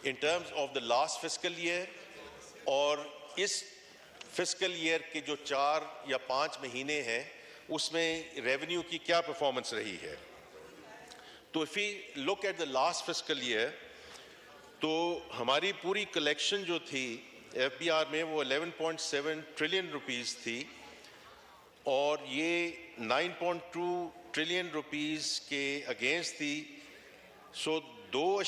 in terms of the last fiscal year اور اس fiscal year کے جو 4 یا 5 مہینے ہیں اس میں ریونیو کی کیا پرفارمنس رہی ہے. تو if we look at the last fiscal year تو ہماری پوری کلیکشن جو تھی ایف بی آر میں وہ 11.7 ٹریلین روپیز تھی اور یہ 9.2 ٹریلین روپیز کے اگینسٹ تھی. سو 2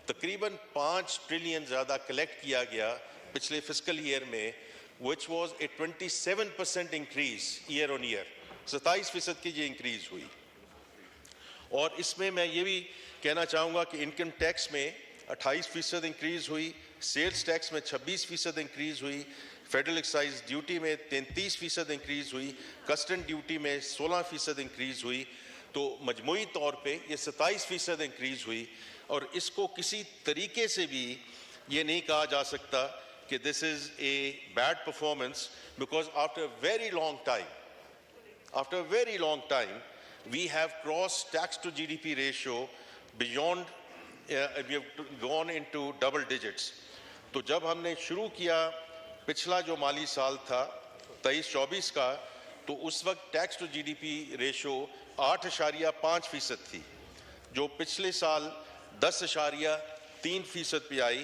تقریباً 5 ٹریلین زیادہ کلیکٹ کیا گیا پچھلے فسکل ایئر میں, which was a 27% increase year on year. 27% کی یہ انکریز ہوئی. اور اس میں میں یہ بھی کہنا چاہوں گا کہ انکم ٹیکس میں 28% انکریز ہوئی, سیلز ٹیکس میں 26% انکریز ہوئی, فیڈرل ایکسائز ڈیوٹی میں 33% انکریز ہوئی, کسٹم ڈیوٹی میں 16% انکریز ہوئی. تو مجموعی طور پہ یہ 27% انکریز ہوئی. اور اس کو کسی طریقے سے بھی یہ نہیں کہا جا سکتا کہ this is a bad performance, because after a very long time we have crossed tax to GDP ratio beyond, we have gone into double digits. تو جب ہم نے شروع کیا پچھلا جو مالی سال تھا 23-24 کا, تو اس وقت tax to G D P ratio 8.5% تھی, جو پچھلے سال 10.3% پہ آئی,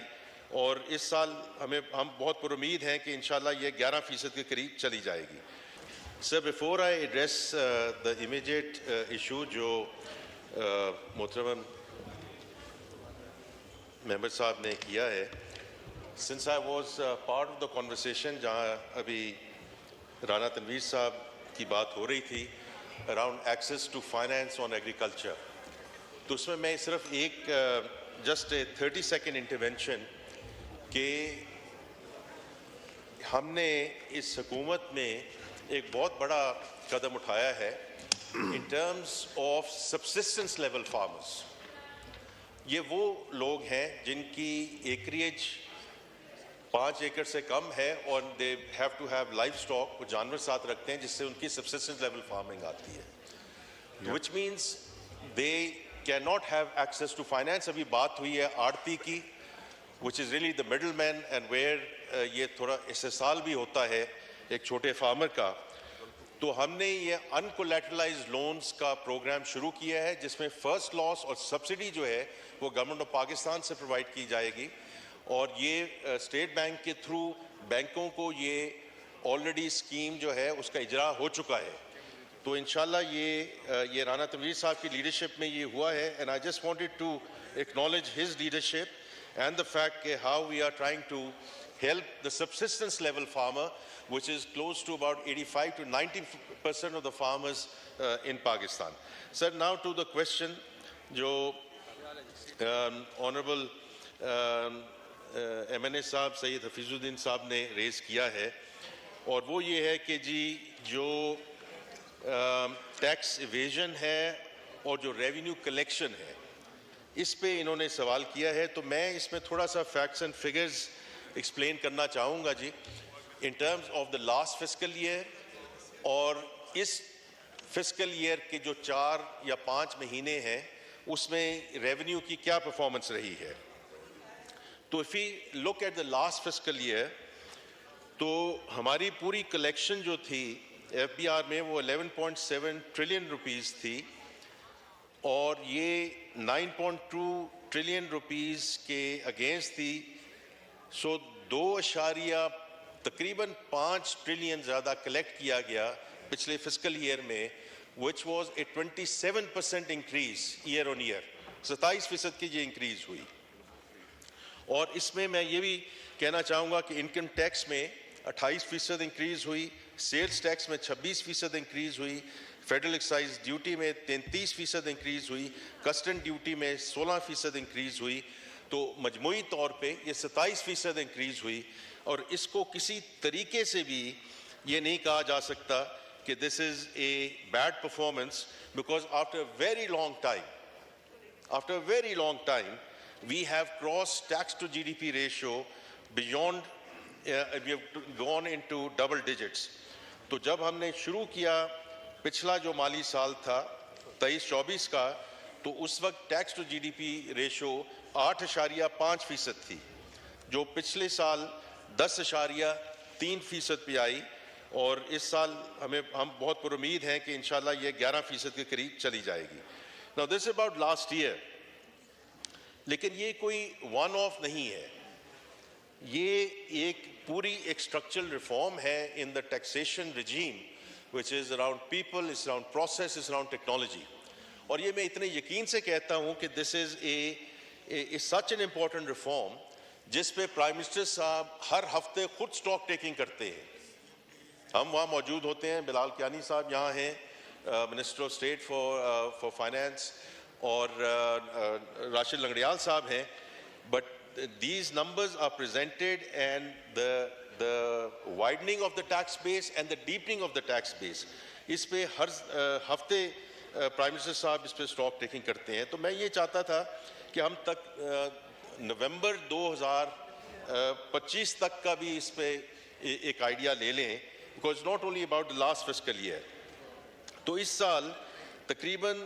اور اس سال ہم بہت پر امید ہیں کہ انشاءاللہ یہ 11% کے قریب چلی جائے گی. Sir, before I address the immediate issue جو محترم ممبر صاحب نے کیا ہے, since I was part of the conversation جہاں ابھی رانا تنویر صاحب کی بات ہو رہی تھی around access to finance on agriculture, تو اس میں میں صرف ایک جسٹ اے 30 سیکنڈ انٹرونشن کہ ہم نے اس حکومت میں ایک بہت بڑا قدم اٹھایا ہے ان terms of subsistence level farmers. یہ وہ لوگ ہیں جن کی ایکریج 5 ایکڑ سے کم ہے اور they have to have livestock, وہ جانور ساتھ رکھتے ہیں جس سے ان کی سبسسٹنس لیول فارمنگ آتی ہے, which means they can not have access to finance. ابھی بات ہوئی ہے آڑتی کی, which is really the middleman and where یہ تھوڑا استحصال بھی ہوتا ہے ایک چھوٹے فارمر کا. تو ہم نے یہ انکولیٹرلائزڈ لونز کا پروگرام شروع کیا ہے جس میں فرسٹ لاس اور سبسڈی جو ہے وہ گورنمنٹ آف پاکستان سے پرووائڈ کی جائے گی, اور یہ اسٹیٹ بینک کے تھرو بینکوں کو یہ آلریڈی اسکیم جو ہے اس کا اجرا ہو چکا ہے. تو انشاءاللہ یہ رانا تنویر صاحب کی لیڈرشپ میں یہ ہوا ہے, and I just wanted to acknowledge his leadership and the fact that how we are trying to help the subsistence level farmer, which is close to about 85 to 90% of the farmers in Pakistan. Sir, now to the question jo honorable MNA صاحب سید حفیظ الدین صاحب نے raise کیا ہے, اور وہ یہ ہے کہ جی جو ٹیکس ایویژن ہے اور جو ریونیو کلیکشن ہے اس پہ انہوں نے سوال کیا ہے. تو میں اس میں تھوڑا سا فیکٹس اینڈ فگرز ایکسپلین کرنا چاہوں گا جی in terms of the last fiscal year اور اس فسکل ایئر کے جو 4 یا 5 مہینے ہیں اس میں ریونیو کی کیا پرفارمنس رہی ہے. تو if we look at the last fiscal year تو ہماری پوری کلیکشن جو تھی ایف بی آر میں وہ 11.7 ٹریلین روپیز تھی, اور یہ 9.2 ٹریلین روپیز کے اگینسٹ تھی. سو 2 تقریباً 5 ٹریلین زیادہ کلیکٹ کیا گیا پچھلے فسکل ایئر میں, which was a 27% increase year on year. 27% کی یہ انکریز ہوئی. اور اس میں میں یہ بھی کہنا چاہوں گا کہ انکم ٹیکس میں 28% انکریز ہوئی, سیلز ٹیکس میں 26% انکریز ہوئی, فیڈرل ایکسائز ڈیوٹی میں 33% انکریز ہوئی, کسٹم ڈیوٹی میں 16% انکریز ہوئی. تو مجموعی طور پہ یہ 27% انکریز ہوئی. اور اس کو کسی طریقے سے بھی یہ نہیں کہا جا سکتا کہ this is a bad performance, because after a very long time we have crossed tax to GDP ratio beyond, we have gone into double digits. تو جب ہم نے شروع کیا پچھلا جو مالی سال تھا 23-24 کا, تو اس وقت tax to G D P ratio 8.5% تھی, جو پچھلے سال 10.3% پہ آئی, اور اس سال ہم بہت پر امید ہیں کہ انشاءاللہ یہ 11% کے قریب چلی جائے گی. Now this is about last year, لیکن یہ کوئی ون آف نہیں ہے, یہ ایک پوری ایک اسٹرکچرل ریفارم ہے in the taxation regime which is around people, it's around process, it's around technology. اور یہ میں اتنے یقین سے کہتا ہوں کہ this is such an important reform جس پہ پرائم منسٹر صاحب ہر ہفتے خود اسٹاک ٹیکنگ کرتے ہیں. ہم وہاں موجود ہوتے ہیں, بلال کیانی صاحب یہاں ہیں, minister of state for finance, اور راشد لنگڑیال صاحب ہیں, but these numbers are presented and the widening of the tax base and the deepening of the tax base, اس پہ ہر ہفتے پرائم منسٹر صاحب اس پہ اسٹاک ٹیکنگ کرتے ہیں. تو میں یہ چاہتا تھا کہ ہم تک نومبر 2025 تک کا بھی اس پہ ایک آئیڈیا لے لیں, because not only about the last fiscal year. تو اس سال تقریباً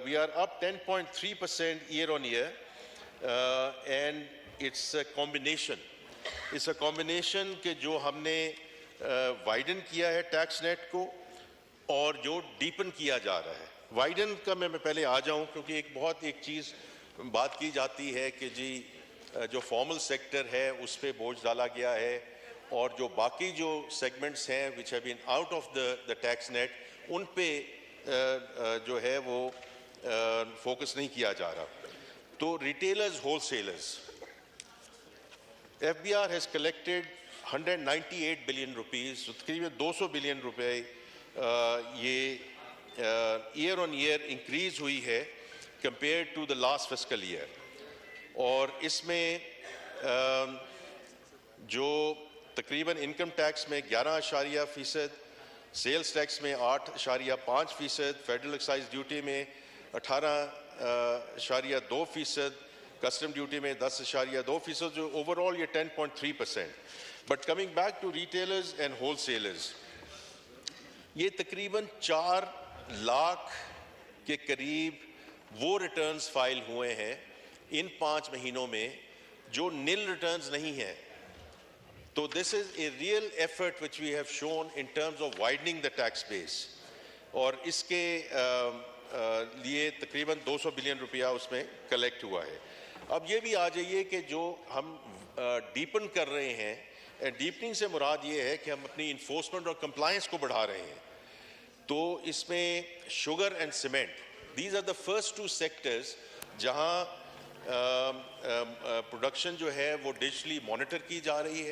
we are up 10.3% year on year, and it's a combination. It's a combination کہ جو ہم نے وائڈن کیا ہے ٹیکس نیٹ کو, اور جو ڈیپن کیا جا رہا ہے. وائڈن کا میں پہلے آ جاؤں, کیونکہ ایک چیز بات کی جاتی ہے کہ جی جو فارمل سیکٹر ہے اس پہ بوجھ ڈالا گیا ہے, اور جو باقی جو سیگمنٹس ہیں which have been out of the tax net, ان پہ جو ہے وہ فوکس نہیں کیا جا رہا. تو retailers, whole sellers, FBR has collected 198 billion rupees, تقریباً 200 بلین روپے یہ ایئر آن ایئر انکریز ہوئی ہے compared to the last fiscal year. اور اس میں جو تقریباً انکم ٹیکس میں 11%, سیلز ٹیکس میں 8.5%, فیڈرل ایکسائز ڈیوٹی میں 18.2%, کسٹم ڈیوٹی میں 10.2%, جو اوور آل یہ 10.3%. But coming back to retailers and wholesalers, یہ تقریباً 4 لاکھ کے قریب وہ ریٹرنز فائل ہوئے ہیں ان 5 مہینوں میں جو نیل ریٹرنز نہیں ہیں. تو this is a real effort which we have shown in terms of widening the tax base, اور اس کے لیے تقریباً 200 بلین روپیہ اس میں کلیکٹ ہوا ہے. اب یہ بھی آ جائیے کہ جو ہم ڈیپن کر رہے ہیں, ڈیپننگ سے مراد یہ ہے کہ ہم اپنی انفورسمنٹ اور کمپلائنس کو بڑھا رہے ہیں. تو اس میں sugar and cement, these are the first 2 sectors جہاں پروڈکشن جو ہے وہ ڈیجیٹلی مانیٹر کی جا رہی ہے,